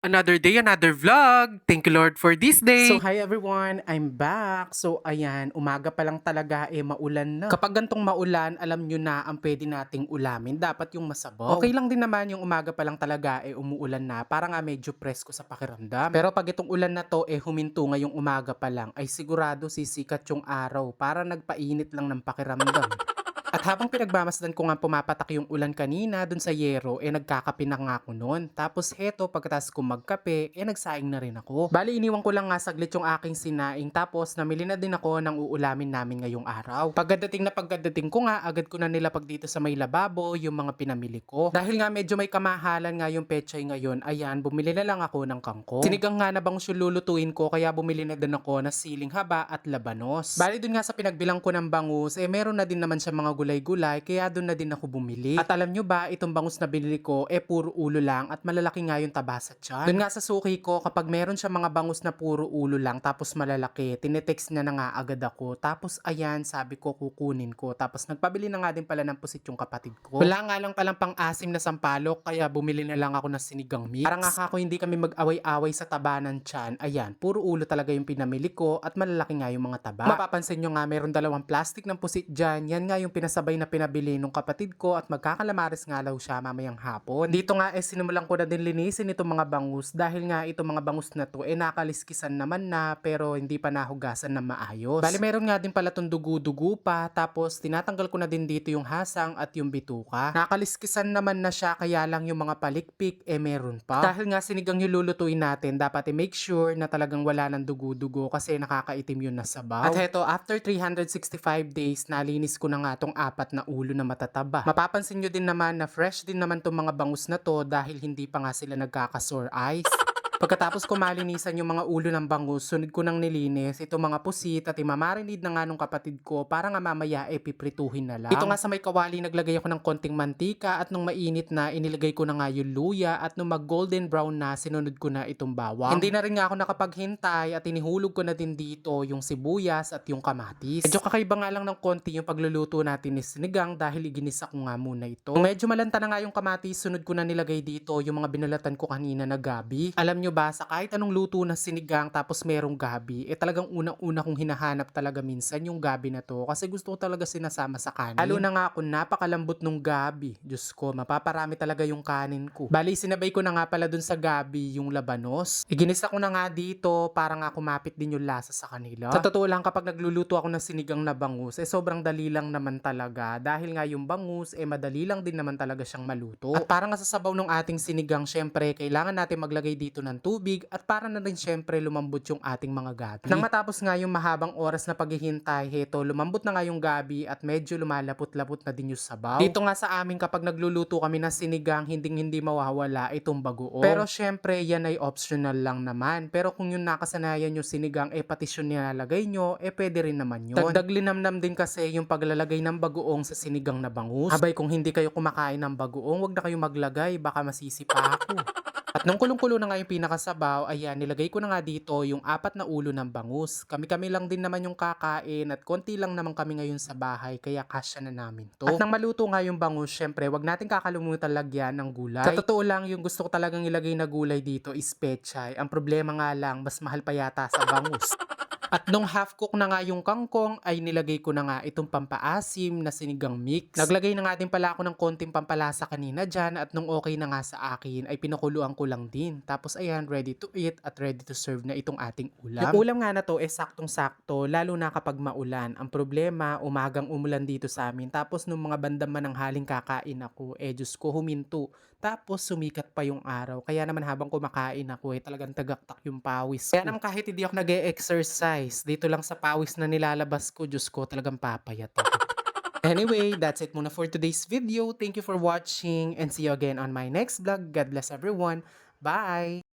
Another day, another vlog. Thank you Lord for this day. So hi everyone, I'm back. So ayan, umaga pa lang talaga maulan na. Kapag gantong maulan, alam nyo na ang pwede nating ulamin, dapat yung masabaw. Okay lang din naman yung umaga pa lang talaga umuulan na, para nga medyo presko sa pakiramdam. Pero pag itong ulan na to huminto ngayong umaga pa lang, ay sigurado sisikat yung araw, para nagpainit lang ng pakiramdam. At habang pinagmamasdan ko nga pumapatak yung ulan kanina dun sa yero, nagkakape na nga ako noon. Tapos heto, pagkatapos ko magkape, nagsaing na rin ako. Bali, iniwan ko lang nga saglit yung aking sinaing, tapos namili na din ako ng uulamin namin ngayong araw. Pagdating ko nga, agad ko na nilapag dito sa may lababo yung mga pinamili ko. Dahil nga medyo may kamahalan nga yung pechay ngayon, ayan, bumili na lang ako ng kangkong. Sinigang nga na bangus yung lulutuin ko, kaya bumili na din ako ng siling haba at labanos. Bali, dun nga sa pinagbilang ko ng bangus, meron na din naman siya mga gulay-gulay, kaya doon na din ako bumili. At alam nyo ba, itong bangus na binili ko puro ulo lang, at malalaki nga yung taba sa tiyan. Doon nga sa suki ko, kapag meron siya mga bangus na puro ulo lang tapos malalaki, tinetext niya na nga agad ako. Tapos ayan, sabi ko kukunin ko. Tapos nagpabili na nga din pala ng pusit yung kapatid ko. Wala nga lang palang pang-asim na sampalok, kaya bumili na lang ako ng sinigang mix. Para nga kako hindi kami mag-away-away sa taba ng tiyan, ayan, puro ulo talaga yung pinamili ko, at malalaki nga yung mga taba. Mapapansin nyo nga, meron dalawang plastic ng pusit dyan. Yan nga yung pinasabay na pinabili nung kapatid ko, at magkakalamares nga daw siya mamayang hapon. Dito nga sinimulan ko na din linisin itong mga bangus, dahil nga itong mga bangus na to nakaliskisan naman na, pero hindi pa nahugasan na maayos. Bali, meron nga din pala tong dugu-dugu pa, tapos tinatanggal ko na din dito yung hasang at yung bituka. Nakaliskisan naman na siya, kaya lang yung mga palikpik meron pa. Dahil nga sinigang yung lulutuin natin, dapat make sure na talagang wala ng dugu-dugo, kasi nakakaitim yun na sabaw. At heto, after 365 days, nalinis ko na nga tong apat na ulo na matataba. Mapapansin nyo din naman na fresh din naman tong mga bangus na to, dahil hindi pa nga sila nagkaka-sore eyes. Pagkatapos ko malinisan yung mga ulo ng bangus, sunod ko nang nilinis itong mga pusit, at imamarinid na nga nung kapatid ko, para nga mamaya piprituhin na lang. Ito nga sa may kawali, naglagay ako ng konting mantika, at nung mainit na, inilagay ko na nga yung luya, at nung mag golden brown na, sinunod ko na itong bawang. Hindi na rin nga ako nakapaghintay, at inihulog ko na din dito yung sibuyas at yung kamatis. Medyo kakaiba nga lang ng konti yung pagluluto natin ni sinigang, dahil iginisa ko nga muna ito. Kung medyo malanta na nga yung kamatis, sunod ko na nilagay dito yung mga binalatan ko kanina na gabi. Alam nyo ba, sa kahit anong luto na sinigang tapos merong gabi, talagang unang-una kong hinahanap talaga minsan yung gabi na to, kasi gusto ko talaga sinasama sa kanin. Lalo na nga kung napakalambot nung gabi, Diyos ko, mapaparami talaga yung kanin ko. Bali, sinabay ko na nga pala dun sa gabi yung labanos. Iginisa ko na nga dito, para nga kumapit din yung lasa sa kanila. Sa totoo lang, kapag nagluluto ako ng sinigang na bangus, sobrang dali lang naman talaga, dahil nga yung bangus madali lang din naman talaga siyang maluto. At para nga sa sabaw ng ating sinigang, syempre kailangan natin maglagay dito ng tubig, at para na rin syempre lumambot yung ating mga gabi. Nang matapos nga yung mahabang oras na paghihintay, heto, lumambot na nga yung gabi, at medyo lumalapot-lapot na din yung sabaw. Dito nga sa amin, kapag nagluluto kami ng sinigang, hindi mawawala itong bagoong. Pero syempre yan ay optional lang naman. Pero kung yung nakasanayan yung sinigang patis yung nilalagay nyo, pwede rin naman yun. Dagdag linamnam din kasi yung paglalagay ng bagoong sa sinigang na bangus. Abay, kung hindi kayo kumakain ng bagoong, wag na kayo maglagay, baka masisipa ako. At nung kulong-kulo na nga yung pinakasabaw, ayan, nilagay ko na nga dito yung apat na ulo ng bangus. Kami-kami lang din naman yung kakain, at konti lang naman kami ngayon sa bahay, kaya kasya na namin to. At nang maluto nga yung bangus, syempre, wag natin kakalimutan lagyan ng gulay. Sa totoo lang, yung gusto ko talagang ilagay na gulay dito is pechay. Ang problema nga lang, mas mahal pa yata sa bangus. At nung half cook na nga yung kangkong, ay nilagay ko na nga itong pampaasim na sinigang mix. Naglagay na nga din pala ako ng konting pampalasa kanina dyan, at nung okay na nga sa akin, ay pinakuluan ko lang din. Tapos ayan, ready to eat at ready to serve na itong ating ulam. Yung ulam nga na to saktong-sakto, lalo na kapag maulan. Ang problema, umagang umulan dito sa amin. Tapos nung mga bandang mananghaling kakain ako, Diyos ko, huminto. Tapos sumikat pa yung araw. Kaya naman habang kumakain ako, talagang tagaktak yung pawis ko. Kaya naman kahit hindi ako nag-e-exercise, dito lang sa pawis na nilalabas ko, Diyos ko, talagang papayat ako. Anyway, that's it muna for today's video. Thank you for watching, and see you again on my next vlog. God bless everyone. Bye!